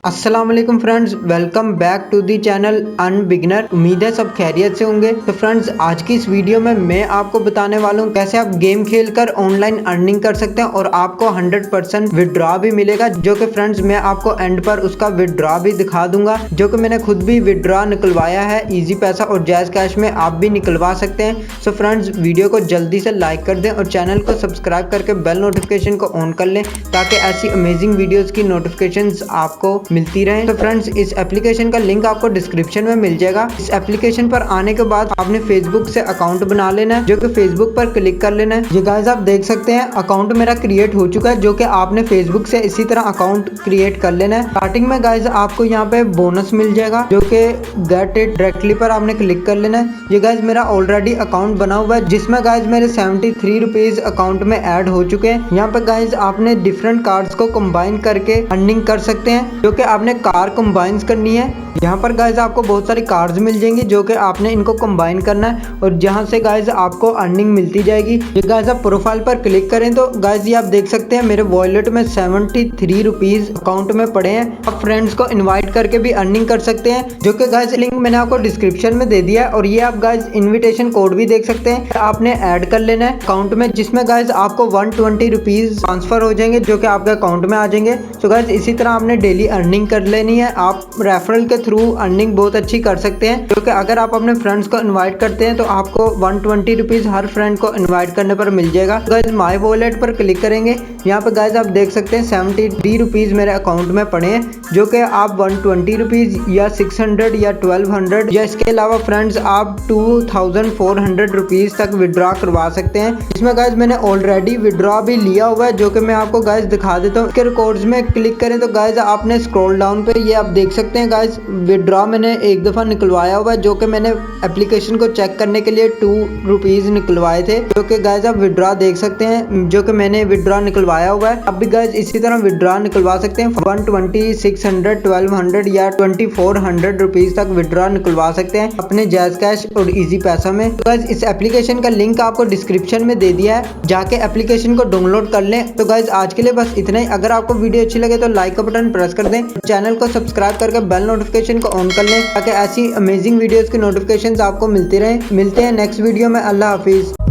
अस्सलाम वालेकुम friends, welcome back to the channel अनबिगनर। उम्मीद है सब खैरियत से होंगे। तो फ्रेंड्स, आज की इस वीडियो में मैं आपको बताने वाला हूँ कैसे आप गेम खेलकर ऑनलाइन अर्निंग कर सकते हैं और आपको 100% विड्रॉ भी मिलेगा, जो कि फ्रेंड्स मैं आपको एंड पर उसका विड्रॉ भी दिखा दूंगा, जो कि मैंने खुद भी विड्रॉ निकलवाया है। इजी पैसा और जैज़ कैश में आप भी निकलवा सकते हैं। सो फ्रेंड्स, वीडियो को जल्दी से लाइक कर दें और चैनल को सब्सक्राइब करके बेल नोटिफिकेशन को ऑन कर लें, ताकि ऐसी अमेजिंग वीडियोज़ की नोटिफिकेशन आपको मिलती रहे। तो फ्रेंड्स, इस एप्लीकेशन का लिंक आपको डिस्क्रिप्शन में मिल जाएगा। इस एप्लीकेशन पर आने के बाद आपने फेसबुक से अकाउंट बना लेना है, जो कि फेसबुक पर क्लिक कर लेना है। ये गाइस आप देख सकते हैं अकाउंट मेरा क्रिएट हो चुका है, जो कि आपने फेसबुक से इसी तरह अकाउंट क्रिएट कर लेना है। स्टार्टिंग में गाइस आपको यहाँ पे बोनस मिल जाएगा, जो कि गेट इट डायरेक्टली पर आपने क्लिक कर लेना है। ये गाइस मेरा ऑलरेडी अकाउंट बना हुआ है, जिसमें गाइस मेरे 73 रुपीज अकाउंट में ऐड हो चुके हैं। यहाँ पे गाइस आपने डिफरेंट कार्ड्स को कंबाइन करके अर्निंग कर सकते हैं, जो कि आपने कार कंबाइंस करनी है। यहाँ पर गाइज आपको बहुत सारी कार्ड्स मिल जाएंगी, जो कि आपने इनको कंबाइन करना है और जहाँ से गाइज आपको अर्निंग मिलती जाएगी। ये गाइज आप प्रोफाइल पर क्लिक करें तो गाइज ये आप देख सकते हैं मेरे वॉलेट में 73 रुपीज अकाउंट में पड़े हैं। आप फ्रेंड्स को इन्वाइट करके भी अर्निंग कर सकते हैं, जो कि गाइज लिंक मैंने आपको डिस्क्रिप्शन में दे दिया है। और ये आप गाइज इन्विटेशन कोड भी देख सकते हैं, आपने ऐड कर लेना है अकाउंट में, जिसमें गाइज आपको 120 रुपीज ट्रांसफर हो जाएंगे, जो कि आपके अकाउंट में आ जाएंगे। तो गाइज इसी तरह आपने डेली अर्निंग कर लेनी है। आप रेफरल के थ्रू अर्निंग बहुत अच्छी कर सकते हैं, क्योंकि अगर आप अपने फ्रेंड्स को इनवाइट करते हैं तो आपको 120 रुपीज हर फ्रेंड को इनवाइट करने पर मिल जाएगा। गाइज माय वॉलेट पर क्लिक करेंगे, यहाँ पे गाइज आप देख सकते हैं 73 रुपीज मेरे अकाउंट में पड़े हैं, जो कि आप 120 रुपीज या 600 या 1200 या इसके अलावा फ्रेंड्स आप 2400 रुपीज तक विड्रॉ करवा सकते हैं। इसमें गाइज मैंने ऑलरेडी विड्रॉ भी लिया हुआ है, जो कि मैं आपको गाइज दिखा देता हूँ। इसके रिकॉर्ड्स में क्लिक करें तो गाइज आपने स्क्रॉल डाउन पे ये आप देख सकते हैं गाइज विड्रॉ मैंने एक दफ़ा निकलवाया हुआ है, जो कि मैंने एप्लीकेशन को चेक करने के लिए 2 रुपीज़ निकलवाए थे, जो कि गाइज आप विड्रॉ देख सकते हैं, जो कि मैंने विड्रॉ निकलवाया हुआ है। अब भी गाइज इसी तरह विड्रॉ निकलवा सकते हैं। 120, 600, 1200 या 2400 रुपीज़ तक विड्रॉ निकलवा सकते हैं अपने जैज़ कैश और इजी पैसा में। तो गाइज इस एप्लीकेशन का लिंक आपको डिस्क्रिप्शन में दे दिया है, जाके एप्लीकेशन को डाउनलोड कर लें। तो गाइज आज के लिए बस इतना ही। अगर आपको वीडियो अच्छी लगे तो लाइक का बटन प्रेस कर दें, चैनल को सब्सक्राइब करके बेल नोटिफिकेशन को ऑन कर लें, ताकि ऐसी अमेजिंग वीडियोस की नोटिफिकेशंस आपको मिलती रहे। मिलते हैं नेक्स्ट वीडियो में। अल्लाह हाफिज।